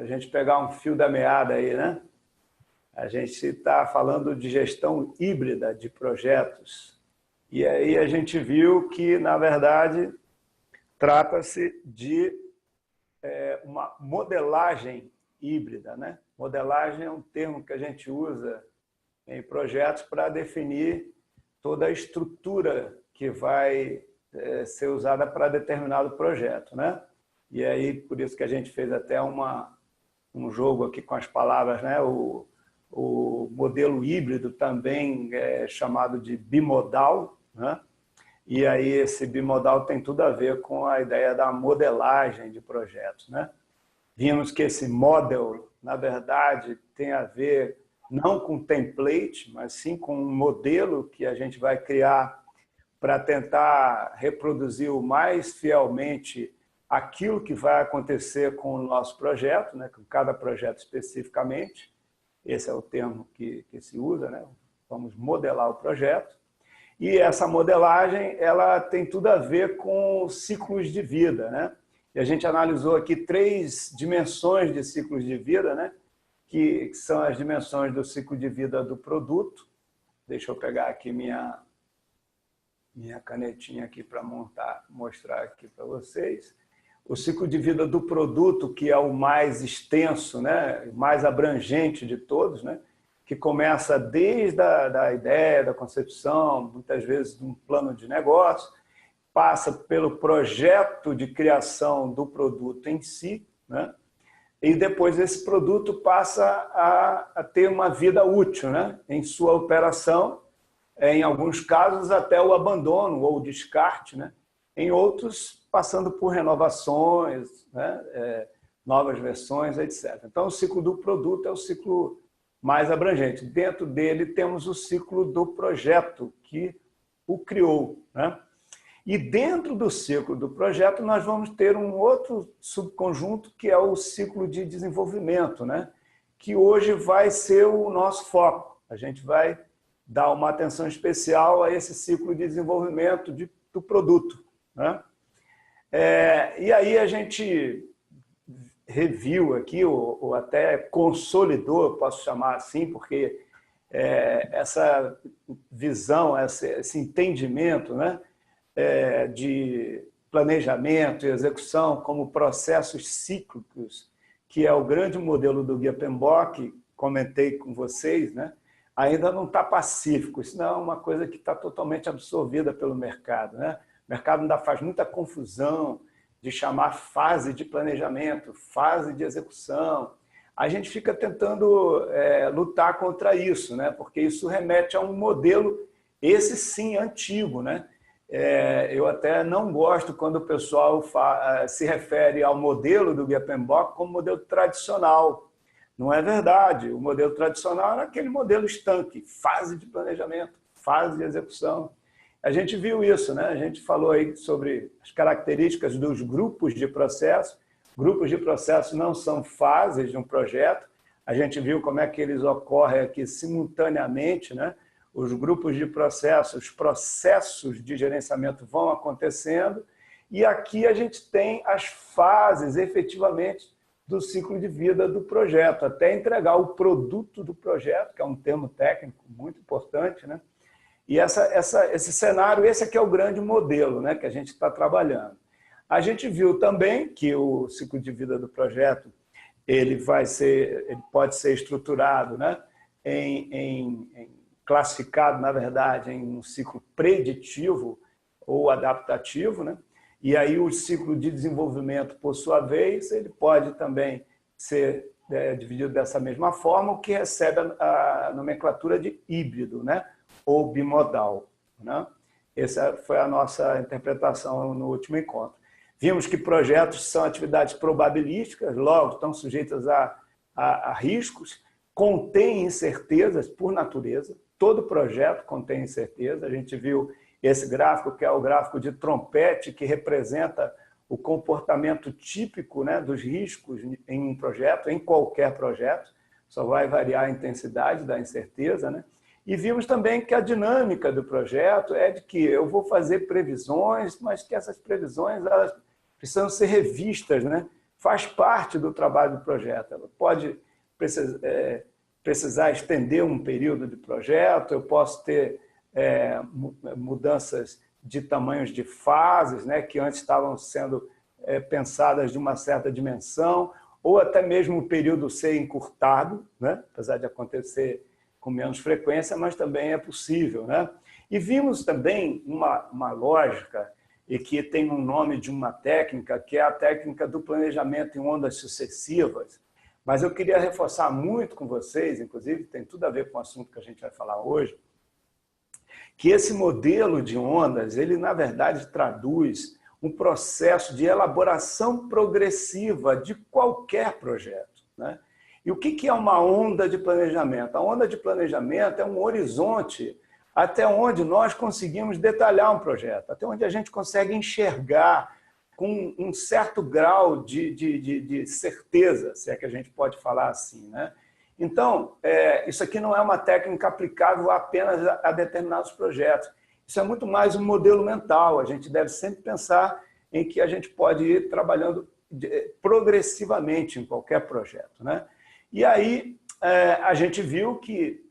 para a gente pegar um fio da meada aí, né? A gente está falando de gestão híbrida de projetos. E aí a gente viu que, na verdade, trata-se de uma modelagem híbrida, né? Modelagem é um termo que a gente usa em projetos para definir toda a estrutura que vai ser usada para determinado projeto, né? E aí, por isso que a gente fez até um jogo aqui com as palavras, né? O modelo híbrido também é chamado de bimodal, né? E aí esse bimodal tem tudo a ver com a ideia da modelagem de projetos, né? Vimos que esse model, na verdade, tem a ver não com template, mas sim com um modelo que a gente vai criar para tentar reproduzir o mais fielmente aquilo que vai acontecer com o nosso projeto, né? Com cada projeto especificamente. Esse é o termo que se usa, né? Vamos modelar o projeto. E essa modelagem ela tem tudo a ver com ciclos de vida, né? E a gente analisou aqui 3 dimensões de ciclos de vida, né? Que são as dimensões do ciclo de vida do produto. Deixa eu pegar aqui minha canetinha aqui para mostrar aqui para vocês. O ciclo de vida do produto, que é o mais extenso, né? Mais abrangente de todos, né? Que começa desde a ideia, da concepção, muitas vezes de um plano de negócio, passa pelo projeto de criação do produto em si, né? E depois esse produto passa a ter uma vida útil, né? Em sua operação, em alguns casos até o abandono ou o descarte, né? Em outros, passando por renovações, né? Novas versões, etc. Então, o ciclo do produto é o ciclo mais abrangente. Dentro dele temos o ciclo do projeto que o criou, né? E dentro do ciclo do projeto nós vamos ter um outro subconjunto que é o ciclo de desenvolvimento, né? Que hoje vai ser o nosso foco. A gente vai dar uma atenção especial a esse ciclo de desenvolvimento do produto, né? E aí a gente reviu aqui, ou até consolidou, eu posso chamar assim, porque essa visão, esse entendimento, né, de planejamento e execução como processos cíclicos, que é o grande modelo do Guia PMBOK, comentei com vocês, né, ainda não está pacífico, isso não é uma coisa que está totalmente absorvida pelo mercado, né? O mercado ainda faz muita confusão de chamar fase de planejamento, fase de execução. A gente fica tentando lutar contra isso, né? Porque isso remete a um modelo, esse sim, antigo, né? Eu até não gosto quando o pessoal se refere ao modelo do Guia PMBOK como modelo tradicional. Não é verdade. O modelo tradicional era aquele modelo estanque, fase de planejamento, fase de execução. A gente viu isso, né? A gente falou aí sobre as características dos grupos de processo. Grupos de processo não são fases de um projeto. A gente viu como é que eles ocorrem aqui simultaneamente, né? Os grupos de processo, os processos de gerenciamento vão acontecendo e aqui a gente tem as fases, efetivamente, do ciclo de vida do projeto, até entregar o produto do projeto, que é um termo técnico muito importante, né? E esse cenário, esse aqui é o grande modelo, né, que a gente está trabalhando. A gente viu também que o ciclo de vida do projeto ele pode ser estruturado, né, classificado, na verdade, em um ciclo preditivo ou adaptativo, né? E aí o ciclo de desenvolvimento, por sua vez, ele pode também ser dividido dessa mesma forma, o que recebe a nomenclatura de híbrido, né? Ou bimodal, né? Essa foi a nossa interpretação no último encontro. Vimos que projetos são atividades probabilísticas, logo estão sujeitas a riscos, contêm incertezas por natureza, todo projeto contém incerteza. A gente viu esse gráfico, que é o gráfico de trompete, que representa o comportamento típico, né, dos riscos em um projeto, em qualquer projeto, só vai variar a intensidade da incerteza, né? E vimos também que a dinâmica do projeto é de que eu vou fazer previsões, mas que essas previsões elas precisam ser revistas, né? faz parte do trabalho do projeto. Ela pode precisar estender um período de projeto, eu posso ter mudanças de tamanhos de fases, né, que antes estavam sendo pensadas de uma certa dimensão, ou até mesmo o período ser encurtado, né, apesar de acontecer com menos frequência, mas também é possível, né? E vimos também uma lógica, e que tem um nome de uma técnica, que é a técnica do planejamento em ondas sucessivas. Mas eu queria reforçar muito com vocês, inclusive tem tudo a ver com o assunto que a gente vai falar hoje, que esse modelo de ondas, ele na verdade traduz um processo de elaboração progressiva de qualquer projeto, né? E o que é uma onda de planejamento? A onda de planejamento é um horizonte até onde nós conseguimos detalhar um projeto, até onde a gente consegue enxergar com um certo grau de certeza, se é que a gente pode falar assim, né? Então, isso aqui não é uma técnica aplicável apenas a determinados projetos. Isso é muito mais um modelo mental. A gente deve sempre pensar em que a gente pode ir trabalhando progressivamente em qualquer projeto, né? E aí a gente viu que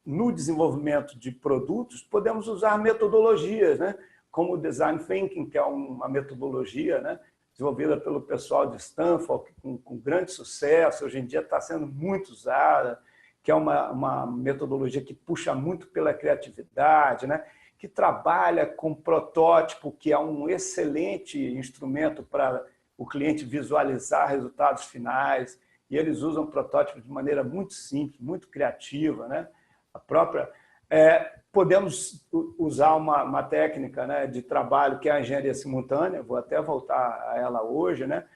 no desenvolvimento de produtos podemos usar metodologias, né? Como o Design Thinking, que é uma metodologia, né, desenvolvida pelo pessoal de Stanford, com grande sucesso, hoje em dia está sendo muito usada, que é uma metodologia que puxa muito pela criatividade, né, que trabalha com protótipo, que é um excelente instrumento para o cliente visualizar resultados finais, e eles usam protótipos de maneira muito simples, muito criativa, né? A própria... podemos usar uma técnica, né, de trabalho que é a engenharia simultânea, vou até voltar a ela hoje, né,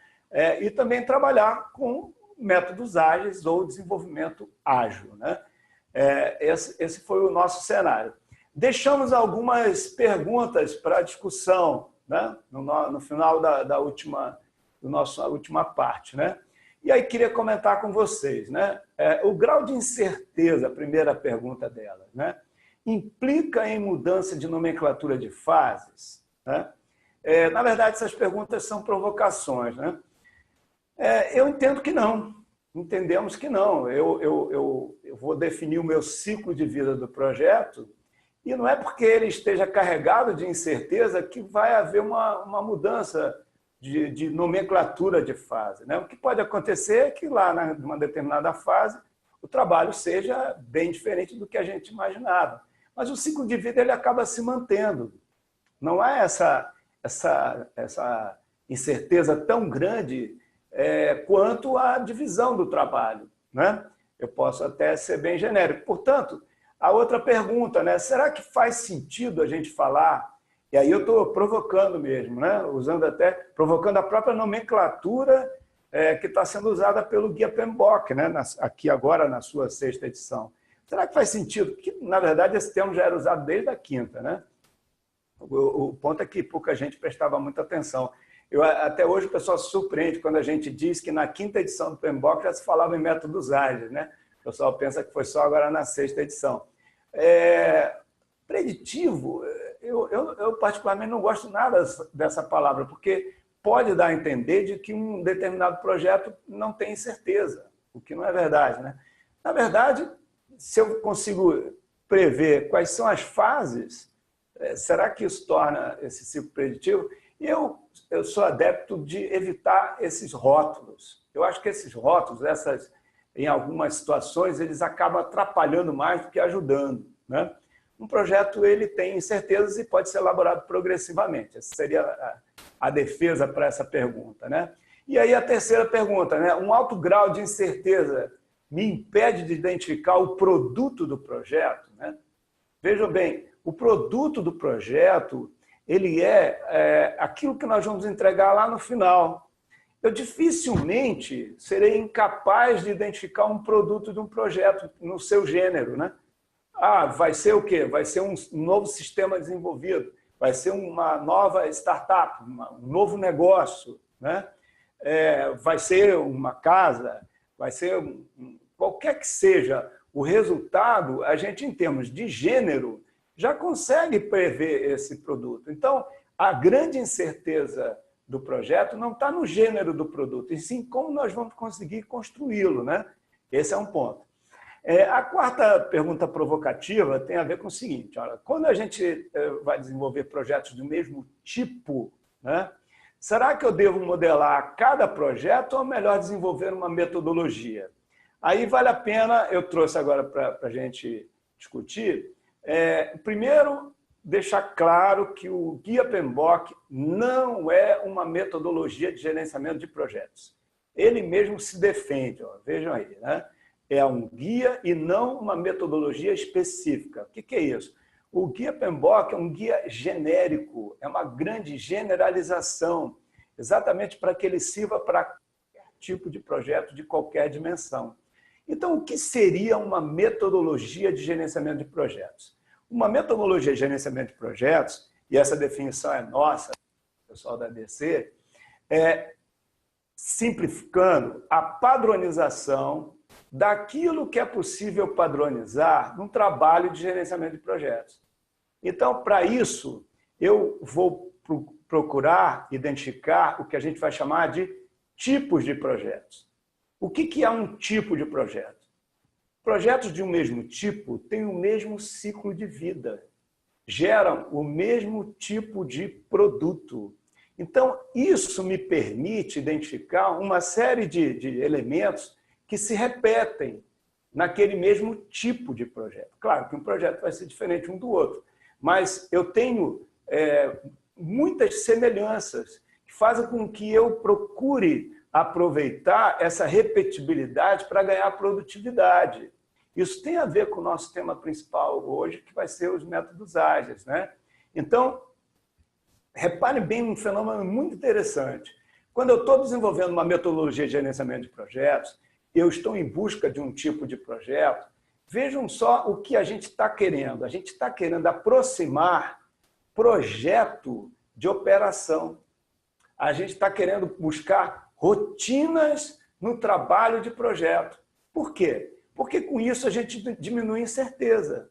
e também trabalhar com métodos ágeis ou desenvolvimento ágil, né? Esse foi o nosso cenário. Deixamos algumas perguntas para discussão, né, no final da nossa última parte, né? E aí queria comentar com vocês, né, o grau de incerteza, a primeira pergunta dela, né? Implica em mudança de nomenclatura de fases? Né? Na verdade, essas perguntas são provocações, né? Eu entendo que não. Entendemos que não. Eu vou definir o meu ciclo de vida do projeto e não é porque ele esteja carregado de incerteza que vai haver uma mudança de nomenclatura de fase, né? O que pode acontecer é que lá, numa determinada fase, o trabalho seja bem diferente do que a gente imaginava. Mas o ciclo de vida ele acaba se mantendo. Não há essa incerteza tão grande quanto a divisão do trabalho, né? Eu posso até ser bem genérico. Portanto, a outra pergunta, né? Será que faz sentido a gente falar? E aí eu estou provocando mesmo, né? Provocando a própria nomenclatura que está sendo usada pelo Guia PMBOK, né? Aqui agora na sua 6ª edição. Será que faz sentido? Porque, na verdade, esse termo já era usado desde a 5ª, né? O ponto é que pouca gente prestava muita atenção. Até hoje o pessoal se surpreende quando a gente diz que na 5ª edição do PMBOK já se falava em métodos ágeis, né? O pessoal pensa que foi só agora na 6ª edição. Preditivo, eu particularmente não gosto nada dessa palavra, porque pode dar a entender de que um determinado projeto não tem certeza, o que não é verdade, né? Na verdade, se eu consigo prever quais são as fases, será que isso torna esse ciclo preditivo? E eu sou adepto de evitar esses rótulos. Eu acho que esses rótulos, em algumas situações, eles acabam atrapalhando mais do que ajudando, né? Um projeto ele tem incertezas e pode ser elaborado progressivamente. Essa seria a defesa para essa pergunta, né? E aí a terceira pergunta, né? Um alto grau de incerteza me impede de identificar o produto do projeto, né? Vejam bem, o produto do projeto ele é aquilo que nós vamos entregar lá no final. Eu dificilmente serei incapaz de identificar um produto de um projeto no seu gênero, né? Vai ser o quê? Vai ser um novo sistema desenvolvido, vai ser uma nova startup, um novo negócio, né? Vai ser uma casa, vai ser qualquer que seja o resultado, a gente, em termos de gênero, já consegue prever esse produto. Então, a grande incerteza do projeto não está no gênero do produto, e sim como nós vamos conseguir construí-lo, né? Esse é um ponto. A quarta pergunta provocativa tem a ver com o seguinte: olha, quando a gente vai desenvolver projetos do mesmo tipo, né, será que eu devo modelar cada projeto ou é melhor desenvolver uma metodologia? Aí vale a pena, eu trouxe agora para a gente discutir, primeiro, deixar claro que o Guia PMBOK não é uma metodologia de gerenciamento de projetos. Ele mesmo se defende, ó, vejam aí, né? É um guia e não uma metodologia específica. O que é isso? O Guia PMBOK é um guia genérico, é uma grande generalização, exatamente para que ele sirva para qualquer tipo de projeto, de qualquer dimensão. Então, o que seria uma metodologia de gerenciamento de projetos? Uma metodologia de gerenciamento de projetos, e essa definição é nossa, pessoal da ABC, simplificando, a padronização daquilo que é possível padronizar num trabalho de gerenciamento de projetos. Então, para isso, eu vou procurar identificar o que a gente vai chamar de tipos de projetos. O que é um tipo de projeto? Projetos de um mesmo tipo têm o mesmo ciclo de vida, geram o mesmo tipo de produto. Então, isso me permite identificar uma série de elementos que se repetem naquele mesmo tipo de projeto. Claro que um projeto vai ser diferente um do outro, mas eu tenho muitas semelhanças que fazem com que eu procure aproveitar essa repetibilidade para ganhar produtividade. Isso tem a ver com o nosso tema principal hoje, que vai ser os métodos ágeis, né? Então, repare bem um fenômeno muito interessante. Quando eu estou desenvolvendo uma metodologia de gerenciamento de projetos, eu estou em busca de um tipo de projeto, vejam só o que a gente está querendo. A gente está querendo aproximar projeto de operação. A gente está querendo buscar rotinas no trabalho de projeto. Por quê? Porque com isso a gente diminui a incerteza.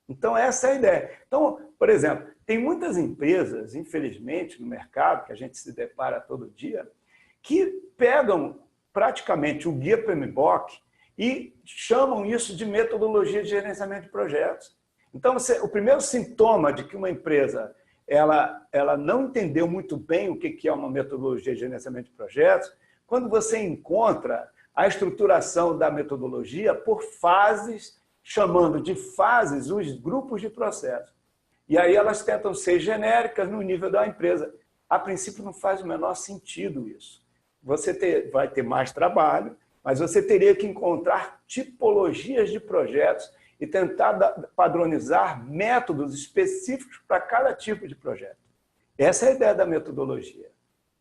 Então, essa é a ideia. Então, por exemplo, tem muitas empresas, infelizmente, no mercado, que a gente se depara todo dia, que pegam praticamente o Guia PMBOK e chamam isso de metodologia de gerenciamento de projetos. Então, o primeiro sintoma de que uma empresa ela não entendeu muito bem o que é uma metodologia de gerenciamento de projetos, quando você encontra a estruturação da metodologia por fases, chamando de fases os grupos de processo. E aí elas tentam ser genéricas no nível da empresa. A princípio não faz o menor sentido isso. Você vai ter mais trabalho, mas você teria que encontrar tipologias de projetos e tentar padronizar métodos específicos para cada tipo de projeto. Essa é a ideia da metodologia.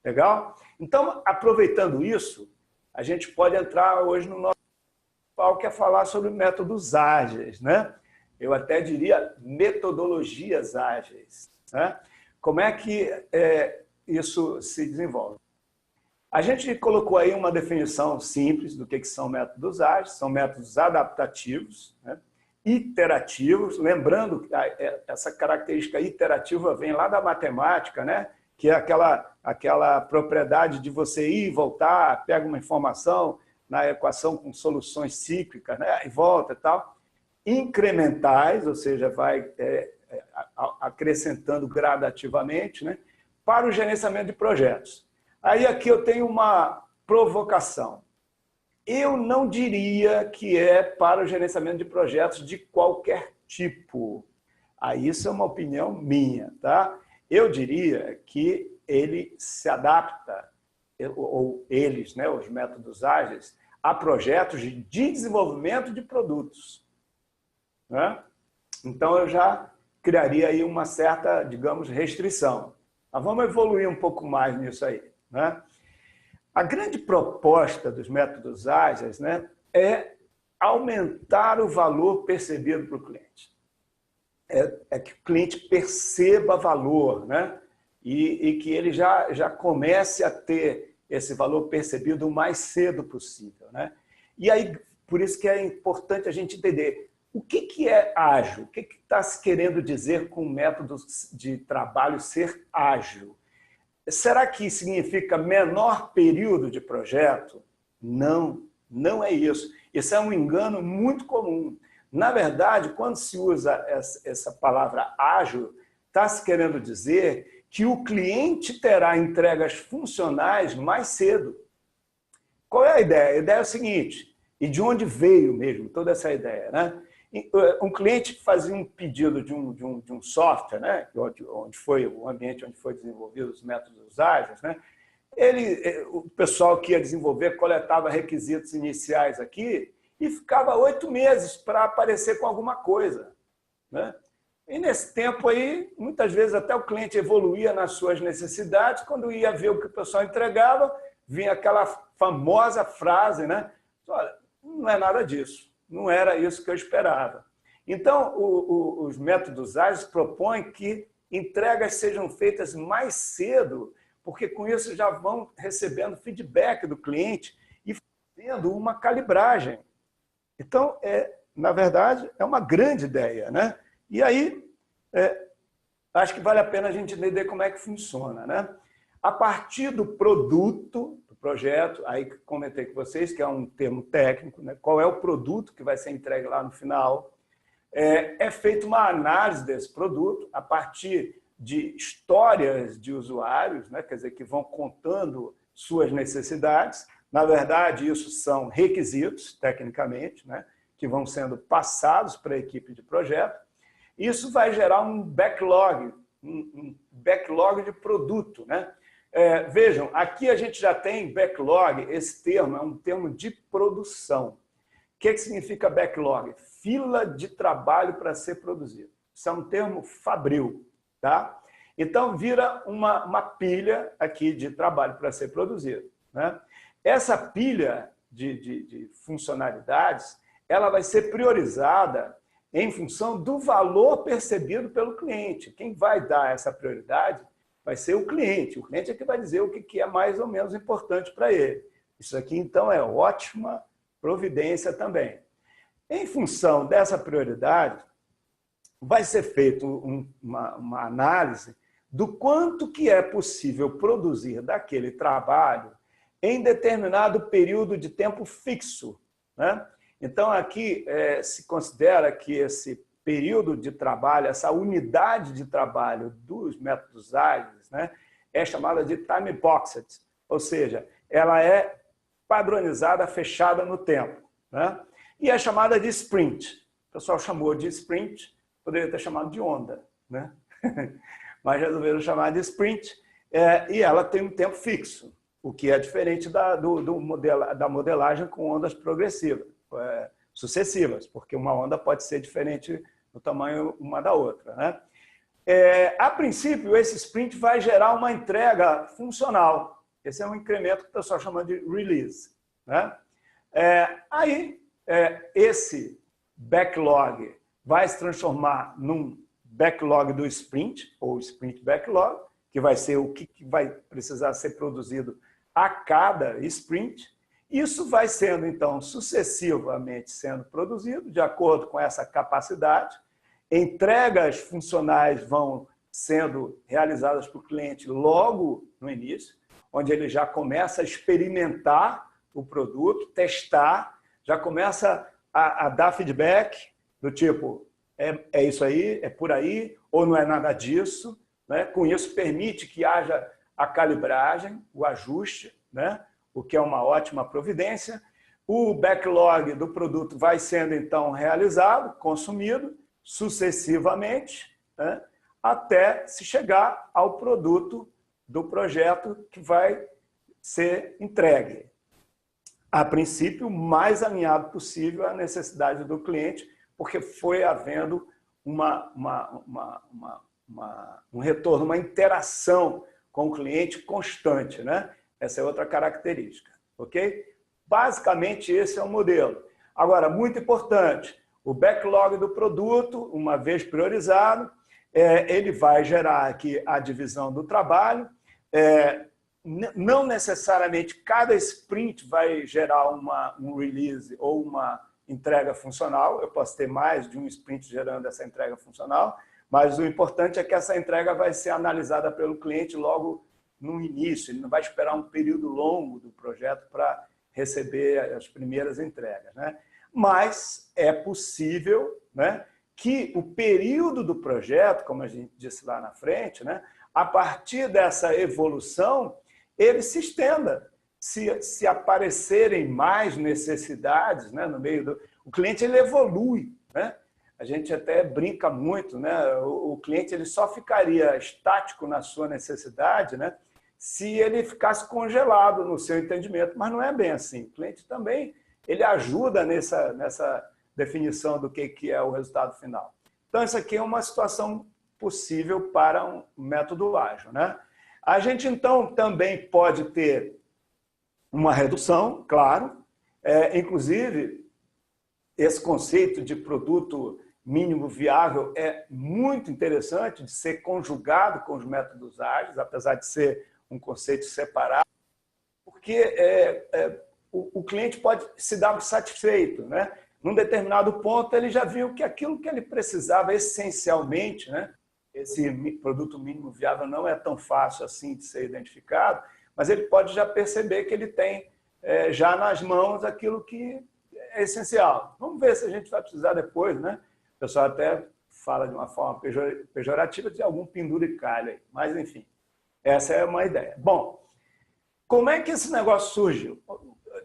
Legal? Então, aproveitando isso, a gente pode entrar hoje no nosso principal, que é falar sobre métodos ágeis, né? Eu até diria metodologias ágeis, né? Como é que isso se desenvolve? A gente colocou aí uma definição simples do que são métodos ágeis. São métodos adaptativos, né? Iterativos, lembrando que essa característica iterativa vem lá da matemática, né? Que é aquela propriedade de você ir e voltar, pega uma informação na equação com soluções cíclicas, né? E volta e tal. Incrementais, ou seja, vai acrescentando gradativamente, né? Para o gerenciamento de projetos. Aí aqui eu tenho uma provocação. Eu não diria que é para o gerenciamento de projetos de qualquer tipo. Aí isso é uma opinião minha, tá? Eu diria que ele se adapta, ou eles, né, os métodos ágeis, a projetos de desenvolvimento de produtos, né? Então eu já criaria aí uma certa, digamos, restrição. Mas vamos evoluir um pouco mais nisso aí, né? A grande proposta dos métodos ágeis, né, é aumentar o valor percebido para o cliente. É que o cliente perceba valor, né? E que ele já comece a ter esse valor percebido o mais cedo possível, né? E aí, por isso que é importante a gente entender o que é ágil, o que está se querendo dizer com o método de trabalho ser ágil. será que significa menor período de projeto? Não, não é isso. Isso é um engano muito comum. Na verdade, quando se usa essa palavra ágil, está se querendo dizer que o cliente terá entregas funcionais mais cedo. Qual é a ideia? A ideia é o seguinte, e de onde veio mesmo toda essa ideia, né? Um cliente fazia um pedido de um software, né? Onde foi o ambiente onde foi desenvolvido os métodos ágeis, né? O pessoal que ia desenvolver coletava requisitos iniciais aqui e ficava 8 meses para aparecer com alguma coisa, né? E nesse tempo aí, muitas vezes até o cliente evoluía nas suas necessidades, quando ia ver o que o pessoal entregava, vinha aquela famosa frase, né? Olha, não é nada disso, não era isso que eu esperava. Então, os métodos ágeis propõem que entregas sejam feitas mais cedo, porque com isso já vão recebendo feedback do cliente e fazendo uma calibragem. Então, na verdade, é uma grande ideia, né? E aí, acho que vale a pena a gente entender como é que funciona, né? A partir do produto, do projeto, aí que comentei com vocês, que é um termo técnico, né? Qual é o produto que vai ser entregue lá no final, é feita uma análise desse produto a partir de histórias de usuários, né? Quer dizer, que vão contando suas necessidades. Na verdade, isso são requisitos, tecnicamente, né? Que vão sendo passados para a equipe de projeto. Isso vai gerar um backlog de produto, né? Vejam, aqui a gente já tem backlog, esse termo é um termo de produção. O que significa backlog? Fila de trabalho para ser produzido. Isso é um termo fabril, tá? Então, vira uma pilha aqui de trabalho para ser produzido, né? Essa pilha de funcionalidades, ela vai ser priorizada em função do valor percebido pelo cliente. Quem vai dar essa prioridade vai ser o cliente. O cliente é que vai dizer o que é mais ou menos importante para ele. Isso aqui, então, é ótima providência também. Em função dessa prioridade, vai ser feita uma análise do quanto que é possível produzir daquele trabalho em determinado período de tempo fixo, né? Então, aqui se considera que esse período de trabalho, essa unidade de trabalho dos métodos ágeis, né, é chamada de time boxed, ou seja, ela é padronizada, fechada no tempo, né? E é chamada de sprint. O pessoal chamou de sprint, poderia ter chamado de onda, né? Mas resolveram chamar de sprint, e ela tem um tempo fixo, o que é diferente da modelagem com ondas progressivas. Sucessivas, porque uma onda pode ser diferente no tamanho uma da outra, né? A princípio, esse sprint vai gerar uma entrega funcional. Esse é um incremento que o pessoal chama de release, né? Esse backlog vai se transformar num backlog do sprint, ou sprint backlog, que vai ser o que vai precisar ser produzido a cada sprint. Isso vai sendo, então, sucessivamente sendo produzido, de acordo com essa capacidade. Entregas funcionais vão sendo realizadas para o cliente logo no início, onde ele já começa a experimentar o produto, testar, já começa a dar feedback do tipo, é isso aí, é por aí, ou não é nada disso, né? Com isso, permite que haja a calibragem, o ajuste, né? O que é uma ótima providência. O backlog do produto vai sendo, então, realizado, consumido, sucessivamente, né? Até se chegar ao produto do projeto que vai ser entregue. A princípio, o mais alinhado possível à necessidade do cliente, porque foi havendo um retorno, uma interação com o cliente constante, né? Essa é outra característica, ok? Basicamente, esse é o modelo. Agora, muito importante, o backlog do produto, uma vez priorizado, ele vai gerar aqui a divisão do trabalho. Não necessariamente cada sprint vai gerar um release ou uma entrega funcional. Eu posso ter mais de um sprint gerando essa entrega funcional, mas o importante é que essa entrega vai ser analisada pelo cliente logo no início, ele não vai esperar um período longo do projeto para receber as primeiras entregas, né? Mas é possível, né, que o período do projeto, como a gente disse lá na frente, né, a partir dessa evolução, ele se estenda. Se aparecerem mais necessidades, né, no meio do... O cliente ele evolui, né? A gente até brinca muito, né? O cliente ele só ficaria estático na sua necessidade, né, se ele ficasse congelado no seu entendimento, mas não é bem assim. O cliente também ele ajuda nessa definição do que é o resultado final. Então, isso aqui é uma situação possível para um método ágil, né? A gente, então, também pode ter uma redução, claro. Inclusive, esse conceito de produto mínimo viável é muito interessante de ser conjugado com os métodos ágeis, apesar de ser um conceito separado, porque o cliente pode se dar satisfeito, né? Num determinado ponto, ele já viu que aquilo que ele precisava essencialmente, né? Esse produto mínimo viável não é tão fácil assim de ser identificado, mas ele pode já perceber que ele tem já nas mãos aquilo que é essencial. Vamos ver se a gente vai precisar depois, né? O pessoal até fala de uma forma pejorativa de algum penduricalho aí, mas enfim, essa é uma ideia. Bom, como é que esse negócio surgiu?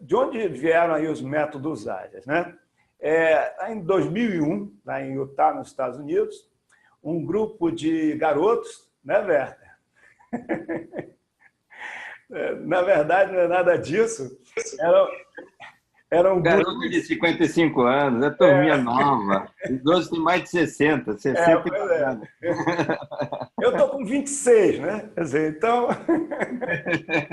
De onde vieram aí os métodos ágeis, né? Em 2001, lá em Utah, nos Estados Unidos, um grupo de garotos, né, Werther? Na verdade, não é nada disso. Era um Garoto grupo de 55 anos, é turminha nova. Os outros têm mais de 60, 60 e anos. Eu estou com 26, né? Quer dizer, então,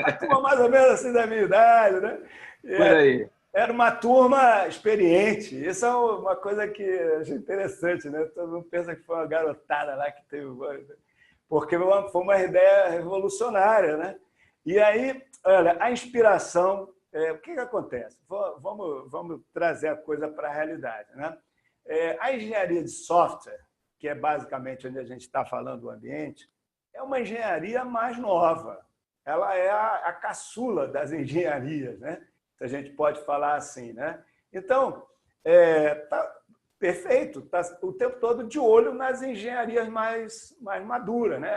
a turma mais ou menos assim da minha idade, né? Por aí. Era uma turma experiente. Isso é uma coisa que achei interessante, né? Todo mundo pensa que foi uma garotada lá que teve... Porque foi uma ideia revolucionária, né? E aí, olha, a inspiração... o que acontece? Vamos trazer a coisa para a realidade, né? A engenharia de software, que é basicamente onde a gente está falando do ambiente, é uma engenharia mais nova. Ela é a caçula das engenharias, né? Se a gente pode falar assim, né? Então, tá perfeito, tá o tempo todo de olho nas engenharias mais maduras, né?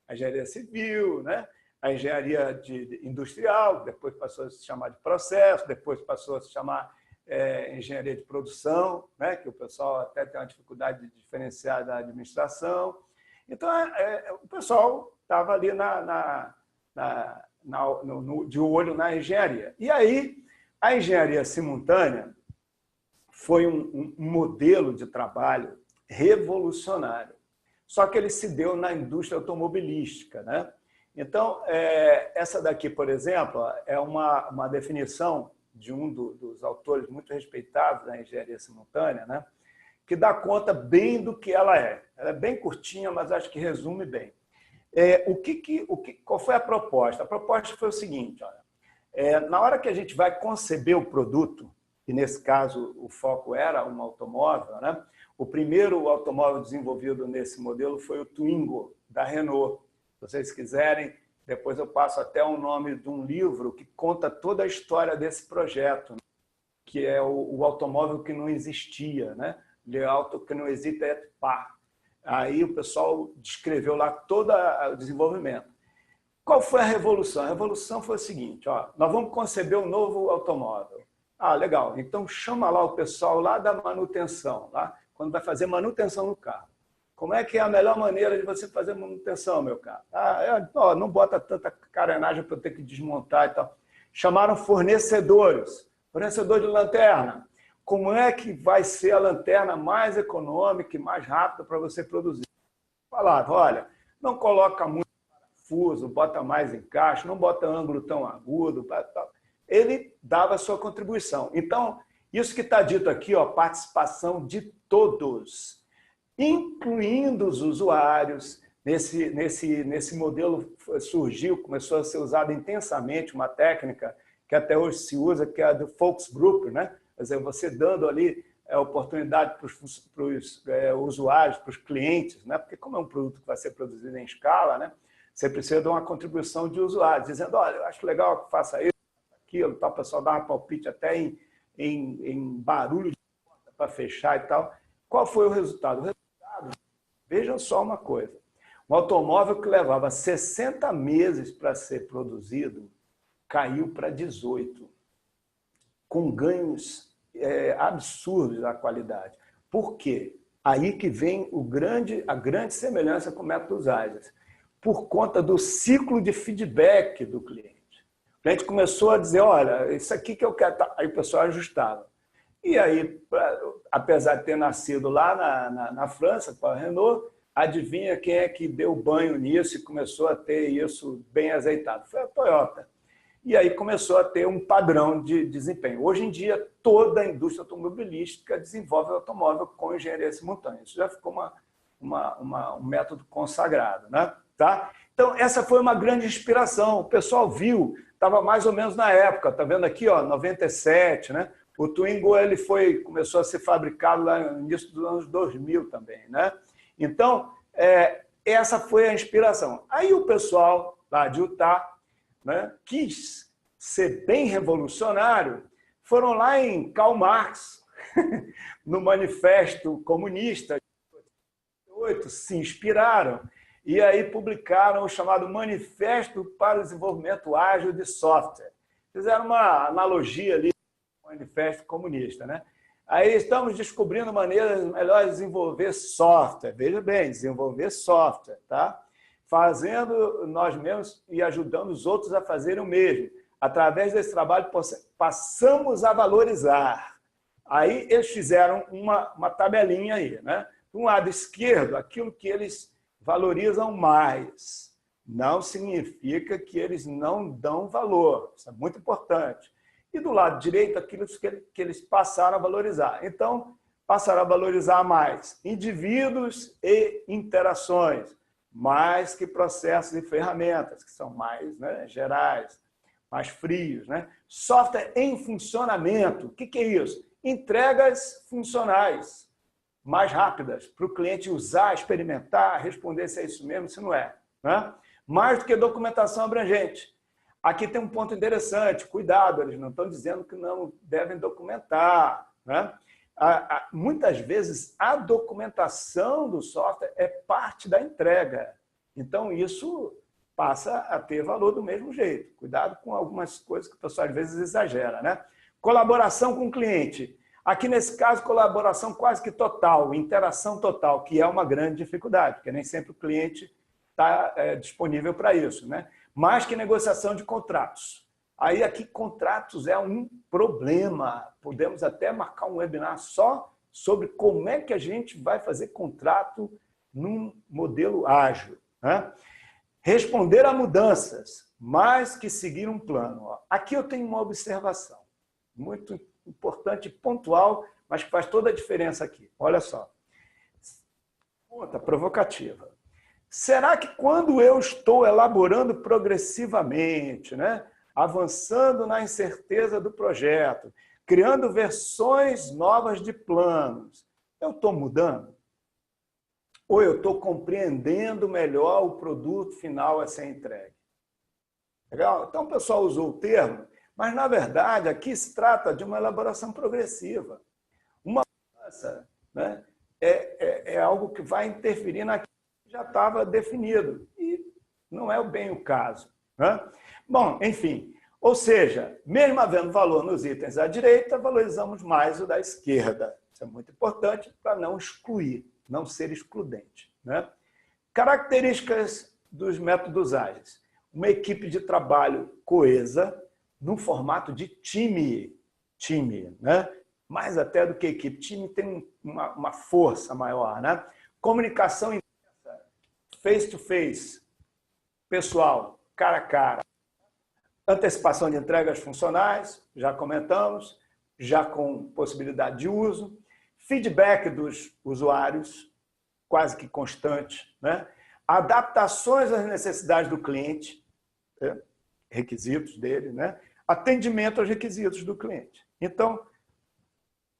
A engenharia civil, né? A engenharia industrial, depois passou a se chamar de processo, depois passou a se chamar engenharia de produção, né? Que o pessoal até tem uma dificuldade de diferenciar da administração. Então, o pessoal estava ali de olho na engenharia. E aí, a engenharia simultânea foi um modelo de trabalho revolucionário, só que ele se deu na indústria automobilística, né? Então, essa daqui, por exemplo, é uma definição de um dos autores muito respeitados da engenharia simultânea, né? Que dá conta bem do que ela é. Ela é bem curtinha, mas acho que resume bem. Qual foi a proposta? A proposta foi o seguinte, olha, na hora que a gente vai conceber o produto, e nesse caso o foco era um automóvel, né? O primeiro automóvel desenvolvido nesse modelo foi o Twingo, da Renault. Se vocês quiserem, depois eu passo até o nome de um livro que conta toda a história desse projeto, que é o automóvel que não existia, né? Le auto que não existe é pas. Aí o pessoal descreveu lá todo o desenvolvimento. Qual foi a revolução? A revolução foi o seguinte, nós vamos conceber um novo automóvel. Legal, então chama lá o pessoal lá da manutenção, lá, quando vai fazer manutenção no carro. Como é que é a melhor maneira de você fazer manutenção, meu carro? Não bota tanta carenagem para eu ter que desmontar e tal. Chamaram fornecedores de lanterna. Como é que vai ser a lanterna mais econômica e mais rápida para você produzir? Falava, olha, não coloca muito parafuso, bota mais encaixe, não bota ângulo tão agudo. Ele dava a sua contribuição. Então, isso que está dito aqui, participação de todos, incluindo os usuários. Nesse modelo surgiu, começou a ser usada intensamente uma técnica que até hoje se usa, que é a do Focus Group, né? Quer dizer, você dando ali a oportunidade para os usuários, para os clientes, né? Porque como é um produto que vai ser produzido em escala, né? Você precisa de uma contribuição de usuários, dizendo, olha, eu acho legal que faça isso, aquilo, tal, o pessoal dá uma palpite até em barulho de porta para fechar e tal. Qual foi o resultado? O resultado, vejam só uma coisa, um automóvel que levava 60 meses para ser produzido, caiu para 18, com ganhos absurdos da qualidade. Por quê? Aí que vem a grande semelhança com o método Zayas, por conta do ciclo de feedback do cliente. O cliente começou a dizer, olha, isso aqui que eu quero, aí o pessoal ajustava. E aí, apesar de ter nascido lá na França, com a Renault, adivinha quem é que deu banho nisso e começou a ter isso bem azeitado? Foi a Toyota. E aí começou a ter um padrão de desempenho. Hoje em dia, toda a indústria automobilística desenvolve automóvel com engenharia simultânea. Isso já ficou um método consagrado, né? Tá? Então, essa foi uma grande inspiração. O pessoal viu, estava mais ou menos na época, está vendo aqui, ó, 97, né? O Twingo ele começou a ser fabricado lá no início dos anos 2000 também, né? Então, essa foi a inspiração. Aí o pessoal lá de Utah, né, quis ser bem revolucionário, foram lá em Karl Marx, no Manifesto Comunista, se inspiraram e aí publicaram o chamado Manifesto para o Desenvolvimento Ágil de Software. Fizeram uma analogia ali com o Manifesto Comunista, né? Aí estamos descobrindo maneiras melhores de desenvolver software. Veja bem, desenvolver software, tá? Fazendo nós mesmos e ajudando os outros a fazerem o mesmo. Através desse trabalho, passamos a valorizar. Aí eles fizeram uma tabelinha aí, né? Do lado esquerdo, aquilo que eles valorizam mais. Não significa que eles não dão valor. Isso é muito importante. E do lado direito, aquilo que eles passaram a valorizar. Então, passaram a valorizar mais indivíduos e interações, mais que processos e ferramentas, que são mais, né, gerais, mais frios, né? Software em funcionamento. O que é isso? Entregas funcionais, mais rápidas, para o cliente usar, experimentar, responder se é isso mesmo, se não é, né? Mais do que documentação abrangente. Aqui tem um ponto interessante, cuidado, eles não estão dizendo que não devem documentar, né? Muitas vezes a documentação do software é parte da entrega. Então, isso passa a ter valor do mesmo jeito. Cuidado com algumas coisas que o pessoal às vezes exagera, né? Colaboração com o cliente. Aqui, nesse caso, colaboração quase que total, interação total, que é uma grande dificuldade, porque nem sempre o cliente está disponível para isso, né? Mais que negociação de contratos. Aí, aqui, contratos é um problema. Podemos até marcar um webinar só sobre como é que a gente vai fazer contrato num modelo ágil, né? Responder a mudanças, mais que seguir um plano. Aqui eu tenho uma observação muito importante e pontual, mas que faz toda a diferença aqui. Olha só. Pergunta provocativa. Será que quando eu estou elaborando progressivamente, né, avançando na incerteza do projeto, criando versões novas de planos, eu estou mudando? Ou eu estou compreendendo melhor o produto final a ser entregue? Legal? Então, o pessoal usou o termo, mas, na verdade, aqui se trata de uma elaboração progressiva. Uma mudança, né, é algo que vai interferir naquilo que já estava definido. E não é bem o caso, né? Bom, enfim, ou seja, mesmo havendo valor nos itens à direita, valorizamos mais o da esquerda. Isso é muito importante para não excluir, não ser excludente, né? Características dos métodos ágeis. Uma equipe de trabalho coesa, num formato de time, né? Mais até do que equipe. Time tem uma força maior, né? Comunicação intensa, face-to-face, pessoal, cara a cara. Antecipação de entregas funcionais, já comentamos, já com possibilidade de uso. Feedback dos usuários, quase que constante, né? Adaptações às necessidades do cliente, requisitos dele, né? Atendimento aos requisitos do cliente. Então,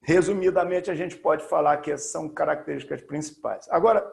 resumidamente, a gente pode falar que essas são características principais. Agora,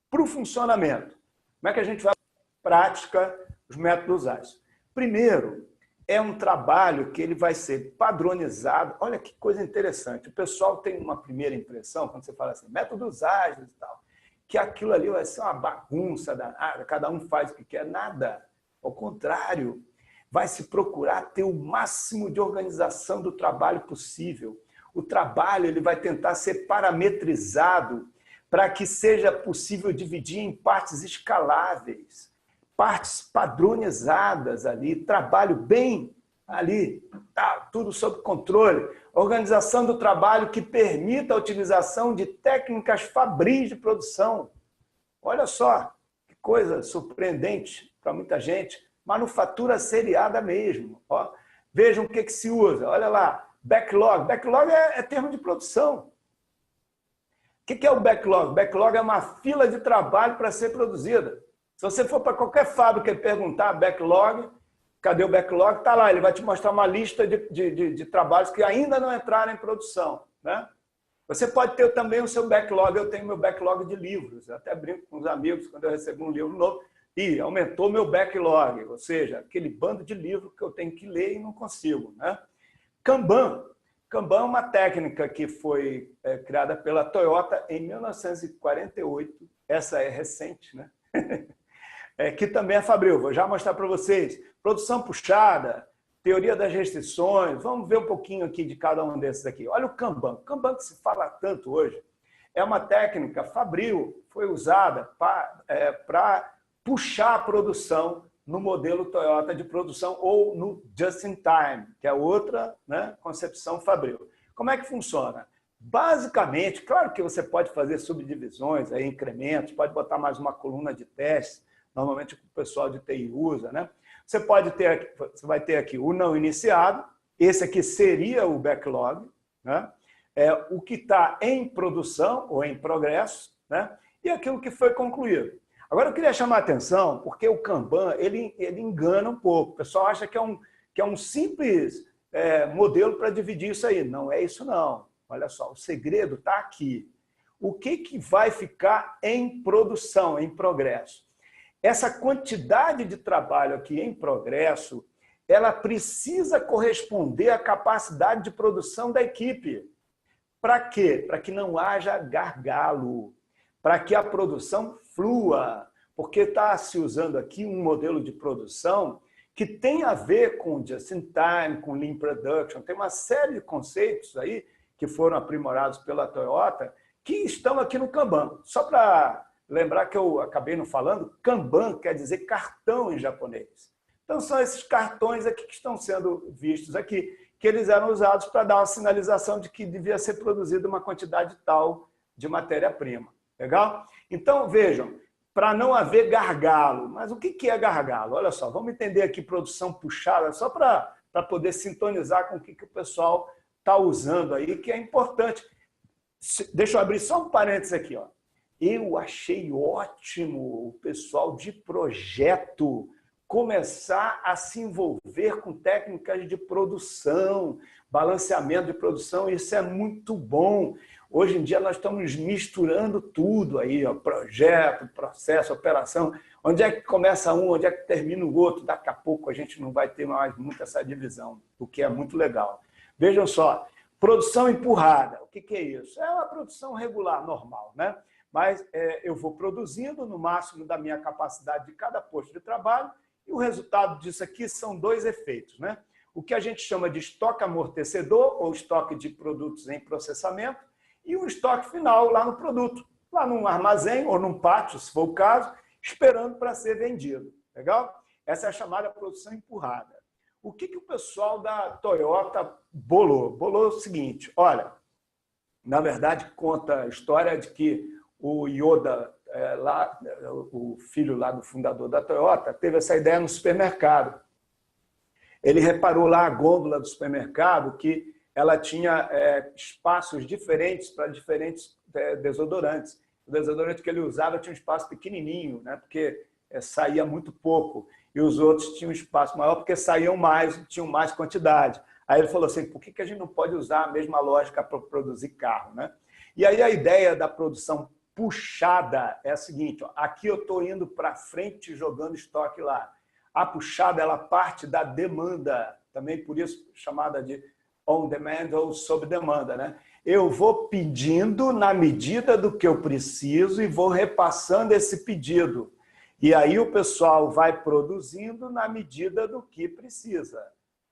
para o funcionamento, como é que a gente vai prática os métodos ágeis. Primeiro, é um trabalho que ele vai ser padronizado. Olha que coisa interessante. O pessoal tem uma primeira impressão, quando você fala assim, métodos ágeis e tal, que aquilo ali vai ser uma bagunça danada, cada um faz o que quer. Nada. Ao contrário, vai se procurar ter o máximo de organização do trabalho possível. O trabalho ele vai tentar ser parametrizado para que seja possível dividir em partes escaláveis, partes padronizadas ali, trabalho bem ali, tá tudo sob controle. Organização do trabalho que permita a utilização de técnicas fabris de produção. Olha só, que coisa surpreendente para muita gente. Manufatura seriada mesmo. Ó, vejam o que se usa. Olha lá, backlog. Backlog é termo de produção. O que é o backlog? Backlog é uma fila de trabalho para ser produzida. Se você for para qualquer fábrica e perguntar backlog, cadê o backlog? Está lá, ele vai te mostrar uma lista de trabalhos que ainda não entraram em produção. Né? Você pode ter também o seu backlog. Eu tenho meu backlog de livros. Eu até brinco com os amigos quando eu recebo um livro novo. E aumentou meu backlog, ou seja, aquele bando de livros que eu tenho que ler e não consigo. Né? Kanban. Kanban é uma técnica que foi criada pela Toyota em 1948. Essa é recente, né? Que também é fabril. Vou já mostrar para vocês. Produção puxada, teoria das restrições. Vamos ver um pouquinho aqui de cada um desses aqui. Olha o Kanban. Kanban que se fala tanto hoje é uma técnica fabril, foi usada para puxar a produção no modelo Toyota de produção ou no just-in-time, que é outra, né, concepção fabril. Como é que funciona? Basicamente, claro que você pode fazer subdivisões, aí, incrementos, pode botar mais uma coluna de testes, normalmente o pessoal de TI usa, né? Você vai ter aqui o não iniciado, esse aqui seria o backlog, né? O que está em produção ou em progresso, né? E aquilo que foi concluído. Agora eu queria chamar a atenção, porque o Kanban ele engana um pouco. O pessoal acha que é um simples modelo para dividir isso aí. Não é isso, não. Olha só, o segredo está aqui. O que vai ficar em produção, em progresso? Essa quantidade de trabalho aqui em progresso, ela precisa corresponder à capacidade de produção da equipe. Para quê? Para que não haja gargalo, para que a produção flua, porque está se usando aqui um modelo de produção que tem a ver com just-in-time, com lean production, tem uma série de conceitos aí que foram aprimorados pela Toyota que estão aqui no Kanban. Só para lembrar que eu acabei não falando, Kanban quer dizer cartão em japonês. Então são esses cartões aqui que estão sendo vistos aqui, que eles eram usados para dar uma sinalização de que devia ser produzida uma quantidade tal de matéria-prima. Legal? Então, vejam, para não haver gargalo. Mas o que é gargalo? Olha só, vamos entender aqui produção puxada, só para poder sintonizar com o que o pessoal está usando aí, que é importante. Deixa eu abrir só um parênteses aqui. Ó. Eu achei ótimo o pessoal de projeto começar a se envolver com técnicas de produção, balanceamento de produção, isso é muito bom. Hoje em dia nós estamos misturando tudo aí, ó, projeto, processo, operação. Onde é que começa um, onde é que termina o outro? Daqui a pouco a gente não vai ter mais muito essa divisão, o que é muito legal. Vejam só, produção empurrada. O que é isso? É uma produção regular, normal, né? Mas eu vou produzindo no máximo da minha capacidade de cada posto de trabalho e o resultado disso aqui são dois efeitos, né? O que a gente chama de estoque amortecedor ou estoque de produtos em processamento e o estoque final lá no produto, lá num armazém ou num pátio, se for o caso, esperando para ser vendido. Legal? Essa é a chamada produção empurrada. O que o pessoal da Toyota bolou? Bolou o seguinte, olha, na verdade conta a história de que o Yoda, o filho lá do fundador da Toyota, teve essa ideia no supermercado. Ele reparou lá a gôndola do supermercado que ela tinha espaços diferentes para diferentes desodorantes. O desodorante que ele usava tinha um espaço pequenininho, né, porque saía muito pouco. E os outros tinham um espaço maior porque saíam mais, tinham mais quantidade. Aí ele falou assim, por que a gente não pode usar a mesma lógica para produzir carro? Né? E aí a ideia da produção puxada é a seguinte, ó, aqui eu estou indo para frente jogando estoque lá. A puxada, ela parte da demanda, também por isso chamada de on demand ou sob demanda, né? Eu vou pedindo na medida do que eu preciso e vou repassando esse pedido. E aí o pessoal vai produzindo na medida do que precisa.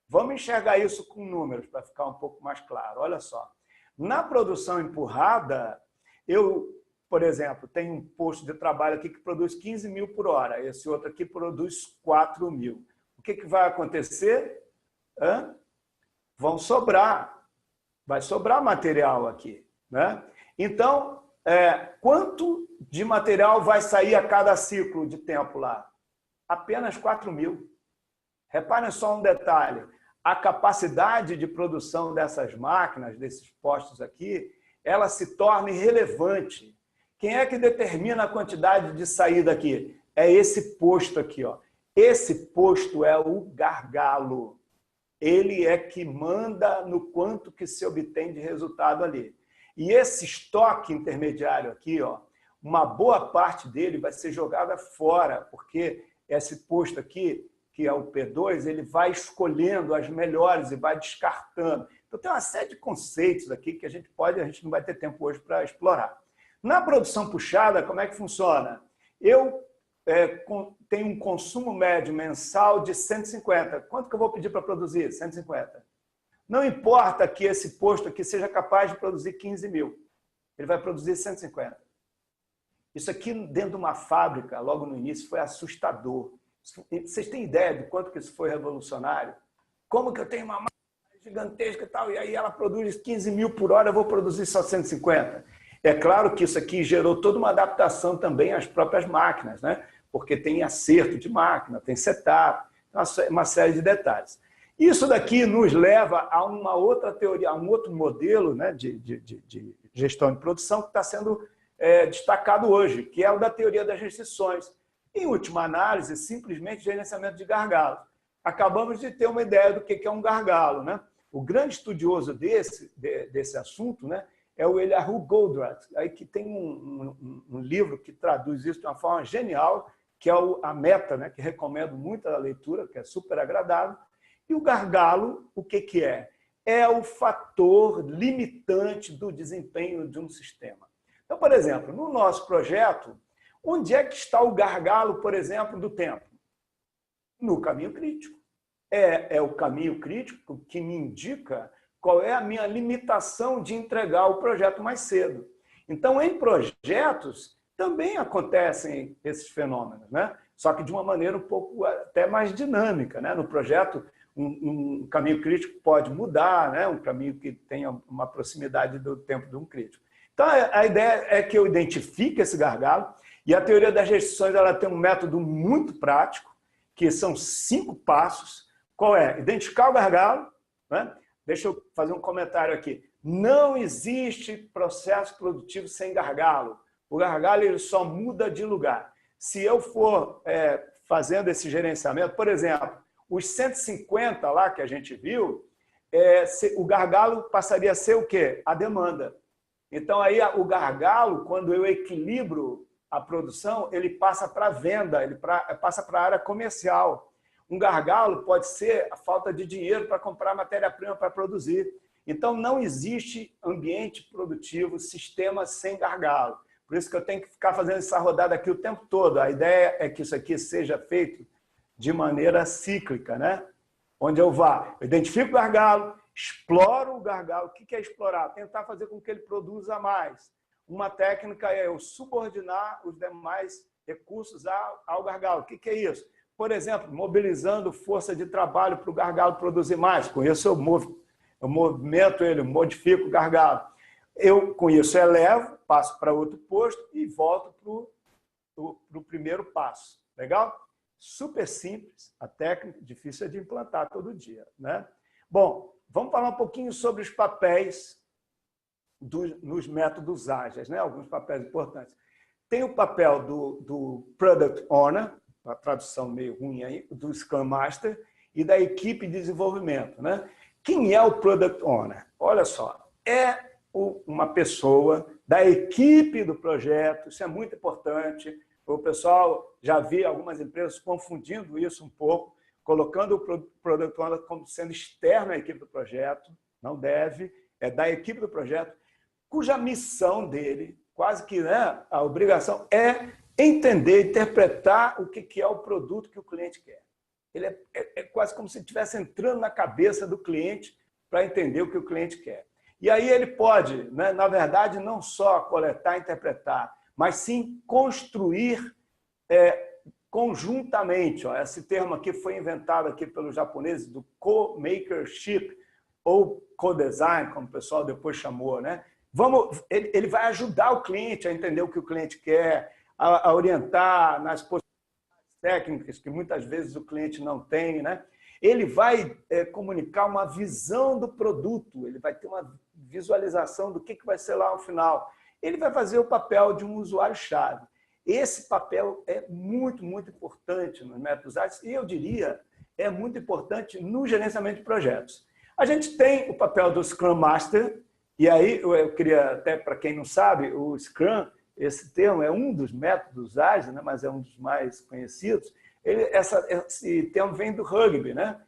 Vamos enxergar isso com números para ficar um pouco mais claro. Olha só. Na produção empurrada, eu, por exemplo, tenho um posto de trabalho aqui que produz 15 mil por hora. Esse outro aqui produz 4 mil. O que vai acontecer? Vão sobrar. Vai sobrar material aqui, né? Então, quanto de material vai sair a cada ciclo de tempo lá? Apenas 4 mil. Reparem só um detalhe. A capacidade de produção dessas máquinas, desses postos aqui, ela se torna irrelevante. Quem é que determina a quantidade de saída aqui? É esse posto aqui, ó. Esse posto é o gargalo. Ele é que manda no quanto que se obtém de resultado ali. E esse estoque intermediário aqui, ó, uma boa parte dele vai ser jogada fora, porque esse posto aqui, que é o P2, ele vai escolhendo as melhores e vai descartando. Então tem uma série de conceitos aqui que a gente não vai ter tempo hoje para explorar. Na produção puxada, como é que funciona? Eu tenho um consumo médio mensal de 150. Quanto que eu vou pedir para produzir? 150. Não importa que esse posto aqui seja capaz de produzir 15 mil. Ele vai produzir 150. Isso aqui, dentro de uma fábrica, logo no início, foi assustador. Vocês têm ideia de quanto que isso foi revolucionário? Como que eu tenho uma máquina gigantesca e tal, e aí ela produz 15 mil por hora, eu vou produzir só 150? É claro que isso aqui gerou toda uma adaptação também às próprias máquinas, né? Porque tem acerto de máquina, tem setup, uma série de detalhes. Isso daqui nos leva a uma outra teoria, a um outro modelo, né, de gestão de produção que está sendo destacado hoje, que é o da teoria das restrições. Em última análise, simplesmente gerenciamento de gargalos. Acabamos de ter uma ideia do que é um gargalo, né? O grande estudioso desse assunto, né, é o Eliyahu Goldratt, aí que tem um livro que traduz isso de uma forma genial, que é a Meta, né, que recomendo muito a leitura, que é super agradável. E o gargalo, o que é? É o fator limitante do desempenho de um sistema. Então, por exemplo, no nosso projeto, onde é que está o gargalo, por exemplo, do tempo? No caminho crítico. É o caminho crítico que me indica qual é a minha limitação de entregar o projeto mais cedo. Então, em projetos, também acontecem esses fenômenos, né? Só que de uma maneira um pouco até mais dinâmica, né? No projeto, um caminho crítico pode mudar, né? Um caminho que tenha uma proximidade do tempo de um crítico. Então, a ideia é que eu identifique esse gargalo, e a teoria das restrições ela tem um método muito prático, que são 5 passos. Qual é? Identificar o gargalo, né? Deixa eu fazer um comentário aqui. Não existe processo produtivo sem gargalo. O gargalo ele só muda de lugar. Se eu for fazendo esse gerenciamento, por exemplo, os 150 lá que a gente viu, o gargalo passaria a ser o quê? A demanda. Então, aí o gargalo, quando eu equilibro a produção, ele passa para a venda, ele passa para a área comercial. Um gargalo pode ser a falta de dinheiro para comprar matéria-prima para produzir. Então, não existe ambiente produtivo, sistema sem gargalo. Por isso que eu tenho que ficar fazendo essa rodada aqui o tempo todo. A ideia é que isso aqui seja feito de maneira cíclica, né? Onde eu identifico o gargalo, exploro o gargalo. O que é explorar? Tentar fazer com que ele produza mais. Uma técnica é eu subordinar os demais recursos ao gargalo. O que é isso? Por exemplo, mobilizando força de trabalho para o gargalo produzir mais. Com isso, eu movimento ele, modifico o gargalo. Com isso, elevo, passo para outro posto e volto para o primeiro passo. Legal? Super simples, a técnica difícil de implantar todo dia, né? Bom, vamos falar um pouquinho sobre os papéis nos métodos ágeis, né? Alguns papéis importantes. Tem o papel do Product Owner, a tradução meio ruim aí, do Scrum Master e da equipe de desenvolvimento, né? Quem é o Product Owner? Olha só, é uma pessoa da equipe do projeto, isso é muito importante. O pessoal, já vi algumas empresas confundindo isso um pouco, colocando o Product Owner como sendo externo à equipe do projeto, não deve, é da equipe do projeto, cuja missão dele, quase que, né, a obrigação, é entender, interpretar o que é o produto que o cliente quer. Ele é quase como se estivesse entrando na cabeça do cliente para entender o que o cliente quer. E aí ele pode, né, na verdade, não só coletar e interpretar, mas sim construir conjuntamente. Ó, esse termo aqui foi inventado aqui pelos japoneses do co-makership, ou co-design, como o pessoal depois chamou. Né? Ele vai ajudar o cliente a entender o que o cliente quer, a orientar nas possibilidades técnicas que muitas vezes o cliente não tem. Né? Ele vai comunicar uma visão do produto, ele vai ter uma visualização do que vai ser lá no final. Ele vai fazer o papel de um usuário-chave. Esse papel é muito, muito importante nos métodos ágeis e, eu diria, é muito importante no gerenciamento de projetos. A gente tem o papel do Scrum Master, e aí eu queria, até para quem não sabe, o Scrum, esse termo é um dos métodos ágeis, né, mas é um dos mais conhecidos. Esse termo vem do rugby, né?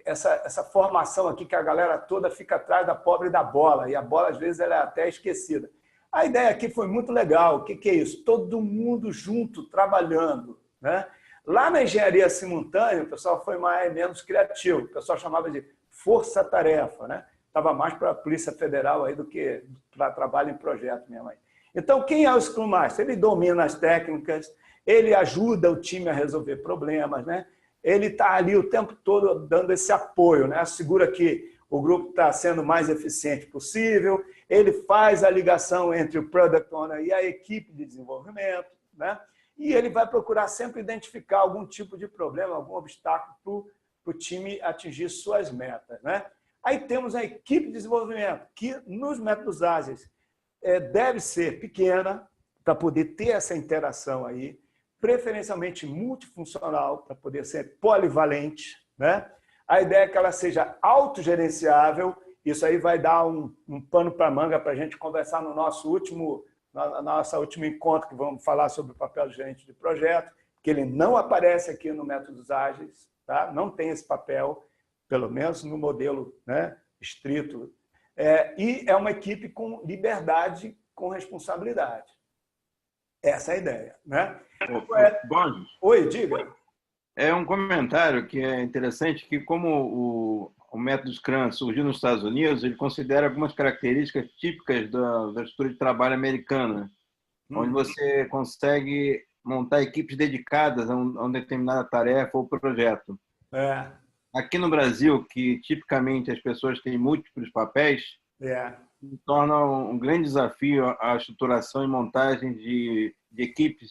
Essa formação aqui que a galera toda fica atrás da pobre da bola, e a bola, às vezes, ela é até esquecida. A ideia aqui foi muito legal. O que é isso? Todo mundo junto, trabalhando. Né? Lá na engenharia simultânea, o pessoal foi menos criativo. O pessoal chamava de força-tarefa. Né? Estava mais para a Polícia Federal aí do que para trabalho em projeto mesmo. Aí. Então, quem é o Scrum Master? Ele domina as técnicas, ele ajuda o time a resolver problemas, né? Ele está ali o tempo todo dando esse apoio, né? Assegura que o grupo está sendo o mais eficiente possível, ele faz a ligação entre o Product Owner e a equipe de desenvolvimento, né? E ele vai procurar sempre identificar algum tipo de problema, algum obstáculo para o time atingir suas metas, né? Aí temos a equipe de desenvolvimento, que nos métodos ágeis deve ser pequena, para poder ter essa interação aí, preferencialmente multifuncional, para poder ser polivalente, né? A ideia é que ela seja autogerenciável. Isso aí vai dar um pano para a manga para a gente conversar no nosso último encontro, que vamos falar sobre o papel do gerente de projeto, que ele não aparece aqui no Métodos Ágeis, tá? Não tem esse papel, pelo menos no modelo, né, estrito. E é uma equipe com liberdade, com responsabilidade. Essa é a ideia. Né? Borges, oi, diga. É um comentário que é interessante, que como o método Scrum surgiu nos Estados Unidos, ele considera algumas características típicas da estrutura de trabalho americana, onde você consegue montar equipes dedicadas a uma determinada tarefa ou projeto. Aqui no Brasil, que tipicamente as pessoas têm múltiplos papéis, torna um grande desafio a estruturação e montagem de equipes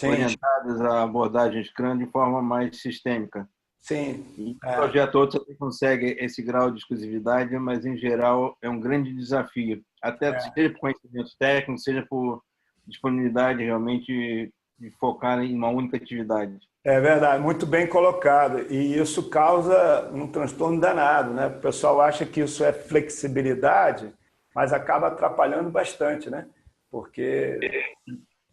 orientadas à abordagem Scrum de forma mais sistêmica. Sim. Em projeto outro você consegue esse grau de exclusividade, mas em geral é um grande desafio, até seja por conhecimentos técnicos, seja por disponibilidade realmente de focar em uma única atividade. É verdade, muito bem colocado. E isso causa um transtorno danado, né? O pessoal acha que isso é flexibilidade, mas acaba atrapalhando bastante, né? Porque...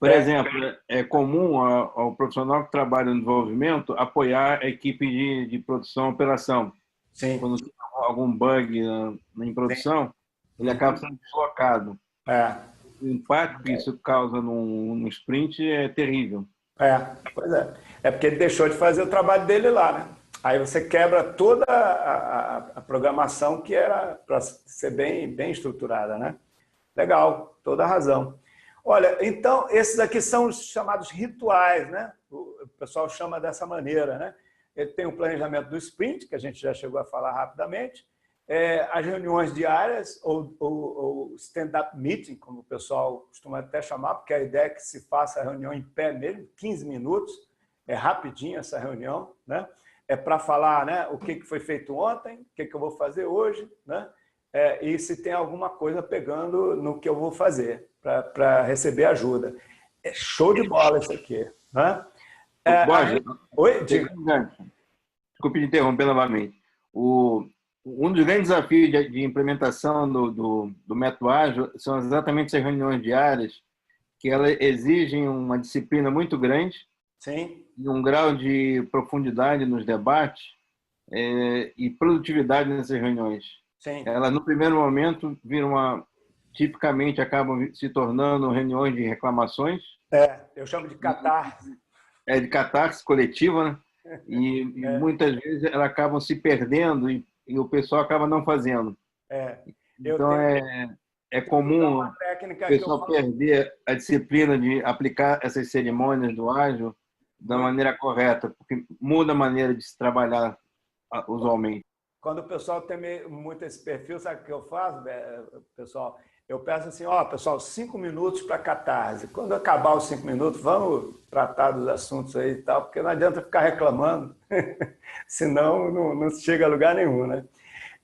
Por exemplo, é comum ao profissional que trabalha no desenvolvimento apoiar a equipe de produção e operação. Sim. Quando tem algum bug em produção, ele acaba sendo deslocado. O impacto que isso causa num sprint é terrível. Pois é. É porque ele deixou de fazer o trabalho dele lá, né? Aí você quebra toda a programação que era para ser bem estruturada, né? Legal, toda a razão. Olha, então, esses aqui são os chamados rituais, né? O pessoal chama dessa maneira, né? Ele tem o planejamento do sprint, que a gente já chegou a falar rapidamente, as reuniões diárias, ou stand-up meeting, como o pessoal costuma até chamar, porque a ideia é que se faça a reunião em pé mesmo, 15 minutos, é rapidinho essa reunião, né? É para falar, né, o que foi feito ontem, o que eu vou fazer hoje, né? E se tem alguma coisa pegando no que eu vou fazer, para receber ajuda. É show de bola isso aqui. Né? Borges, oi, diga. Desculpe te interromper novamente. O um dos grandes desafios de implementação do método ágil são exatamente essas reuniões diárias, que elas exigem uma disciplina muito grande, Sim. e um grau de profundidade nos debates e produtividade nessas reuniões. Sim. Elas, no primeiro momento, tipicamente acabam se tornando reuniões de reclamações. Eu chamo de catarse. É de catarse coletiva, né? E muitas vezes elas acabam se perdendo e o pessoal acaba não fazendo. Então, é comum o pessoal perder a disciplina de aplicar essas cerimônias do ágil da maneira correta, porque muda a maneira de se trabalhar usualmente. Quando o pessoal tem muito esse perfil, sabe o que eu faço, pessoal? Eu peço assim, pessoal, 5 minutos para catarse. Quando acabar os 5 minutos, vamos tratar dos assuntos aí e tal, porque não adianta ficar reclamando, senão não chega a lugar nenhum, né?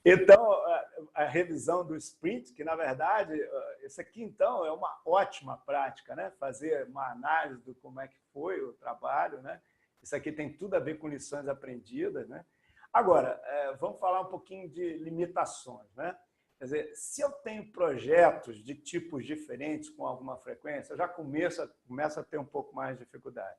Então, a revisão do sprint, que na verdade, isso aqui então é uma ótima prática, né? Fazer uma análise de como é que foi o trabalho, né? Isso aqui tem tudo a ver com lições aprendidas, né? Agora, vamos falar um pouquinho de limitações, né? Quer dizer, se eu tenho projetos de tipos diferentes com alguma frequência, eu já começo a ter um pouco mais de dificuldade.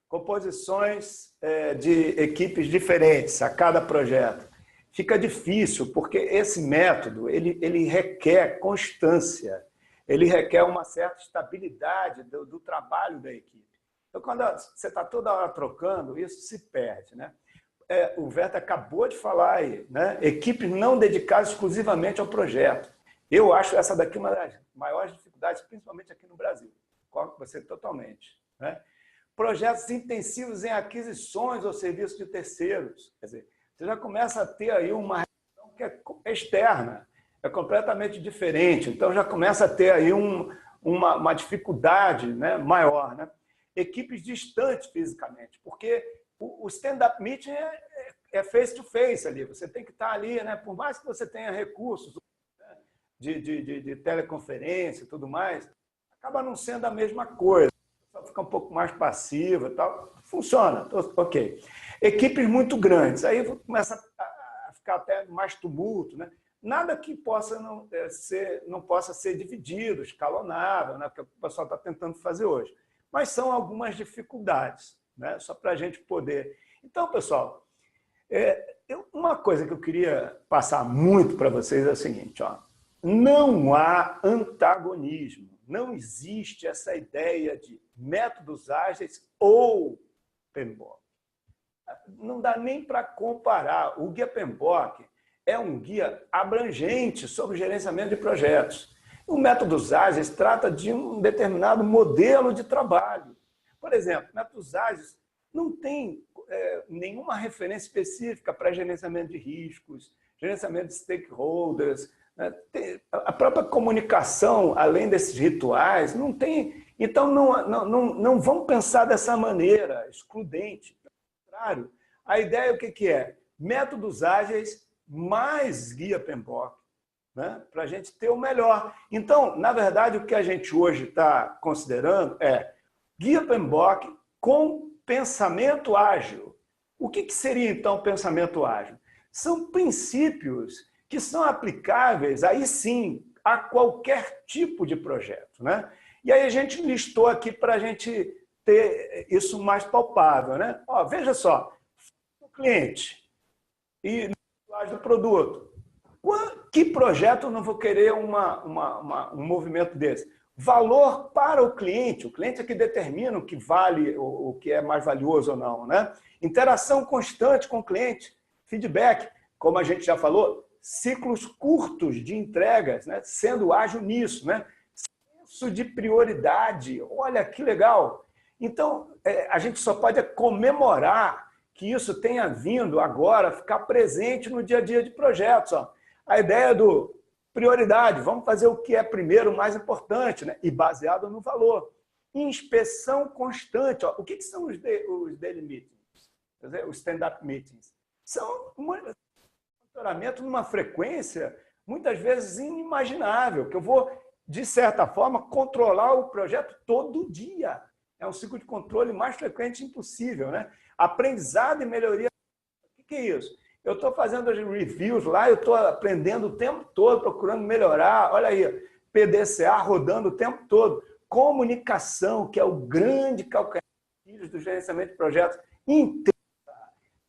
Composições de equipes diferentes a cada projeto. Fica difícil, porque esse método ele requer constância, ele requer uma certa estabilidade do trabalho da equipe. Então, quando você está toda hora trocando, isso se perde, né? O Humberto acabou de falar aí, né? Equipes não dedicadas exclusivamente ao projeto. Eu acho essa daqui uma das maiores dificuldades, principalmente aqui no Brasil. Concordo com você totalmente, né? Projetos intensivos em aquisições ou serviços de terceiros. Quer dizer, você já começa a ter aí uma relação que é externa, é completamente diferente. Então, já começa a ter aí uma dificuldade, né, maior, né? Equipes distantes fisicamente, porque o stand-up meeting é face-to-face ali. Você tem que estar ali, né? Por mais que você tenha recursos, né, de teleconferência e tudo mais, acaba não sendo a mesma coisa. Só fica um pouco mais passiva e tal. Funciona, ok. Equipes muito grandes, aí começa a ficar até mais tumulto, né? Nada que não possa ser dividido, escalonado, né? Que o pessoal está tentando fazer hoje. Mas são algumas dificuldades, né? Só para a gente poder... Então, pessoal, uma coisa que eu queria passar muito para vocês é o seguinte, não há antagonismo, não existe essa ideia de métodos ágeis ou PMBOK. Não dá nem para comparar. O Guia PMBOK é um guia abrangente sobre gerenciamento de projetos. O Métodos Ágeis trata de um determinado modelo de trabalho. Por exemplo, Métodos Ágeis não tem nenhuma referência específica para gerenciamento de riscos, gerenciamento de stakeholders, né? A própria comunicação, além desses rituais, não tem. Então, não vamos pensar dessa maneira excludente. Pelo contrário, a ideia o que é? Métodos ágeis mais guia PMBOK, né? Para a gente ter o melhor. Então, na verdade, o que a gente hoje está considerando é guia PMBOK com pensamento ágil. O que seria, então, pensamento ágil? São princípios que são aplicáveis, aí sim, a qualquer tipo de projeto, né? E aí a gente listou aqui para a gente ter isso mais palpável, né? Veja só, o cliente e do produto. Que projeto eu não vou querer um movimento desse? Valor para o cliente é que determina o que vale, o que é mais valioso ou não, né? Interação constante com o cliente, feedback, como a gente já falou, ciclos curtos de entregas, né? Sendo ágil nisso, né? Senso de prioridade, olha que legal. Então, a gente só pode comemorar que isso tenha vindo agora ficar presente no dia a dia de projetos. A ideia do prioridade, vamos fazer o que é primeiro, o mais importante, né? E baseado no valor. Inspeção constante. O que são os daily meetings? Quer dizer, os stand-up meetings? São monitoramento numa frequência muitas vezes inimaginável, que eu vou, de certa forma, controlar o projeto todo dia. É um ciclo de controle mais frequente impossível, né? Aprendizado e melhoria. O que é isso? Eu estou fazendo as reviews lá, eu estou aprendendo o tempo todo, procurando melhorar. Olha aí, PDCA rodando o tempo todo. Comunicação, que é o grande calcanhar do gerenciamento de projetos, inteiro,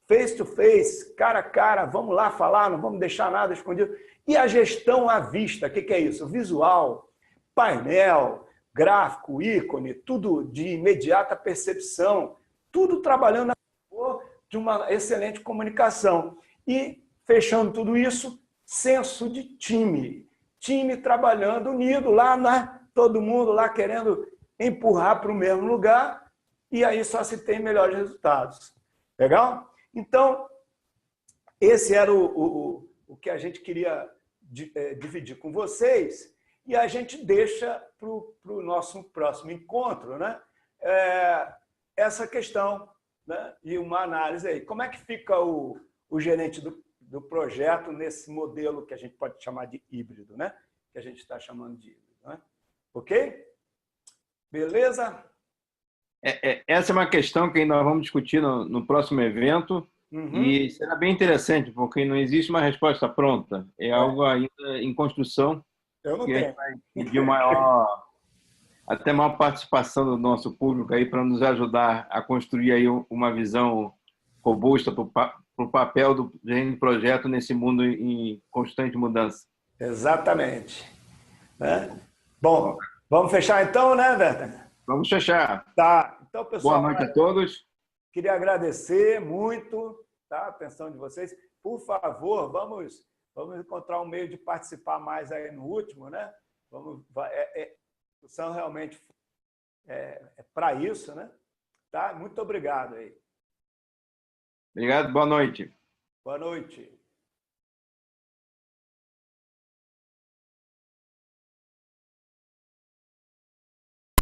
face to face, cara a cara, vamos lá falar, não vamos deixar nada escondido. E a gestão à vista, o que é isso? Visual, painel, gráfico, ícone, tudo de imediata percepção, tudo trabalhando a favor de uma excelente comunicação. E, fechando tudo isso, senso de time. Time trabalhando unido lá, todo mundo lá querendo empurrar para o mesmo lugar, e aí só se tem melhores resultados. Legal? Então, esse era o que a gente queria dividir com vocês, e a gente deixa para o nosso próximo encontro, né? Essa questão, né? E uma análise aí. Como é que fica o gerente do projeto nesse modelo que a gente pode chamar de híbrido, né? Que a gente está chamando de híbrido, né? Ok? Beleza? Essa é uma questão que nós vamos discutir no próximo evento. E será bem interessante, porque não existe uma resposta pronta. É algo ainda em construção. Eu não que tenho. A gente vai pedir até maior participação do nosso público aí para nos ajudar a construir aí uma visão robusta para o papel do gerente de projeto nesse mundo em constante mudança. Exatamente. Né? Bom, vamos fechar então, né, Werther? Vamos fechar. Tá. Então, pessoal, boa noite a todos. Queria agradecer muito, tá, a atenção de vocês. Por favor, vamos encontrar um meio de participar mais aí no último, né? Discussão realmente para isso, né? Tá? Muito obrigado aí. Obrigado, boa noite. Boa noite.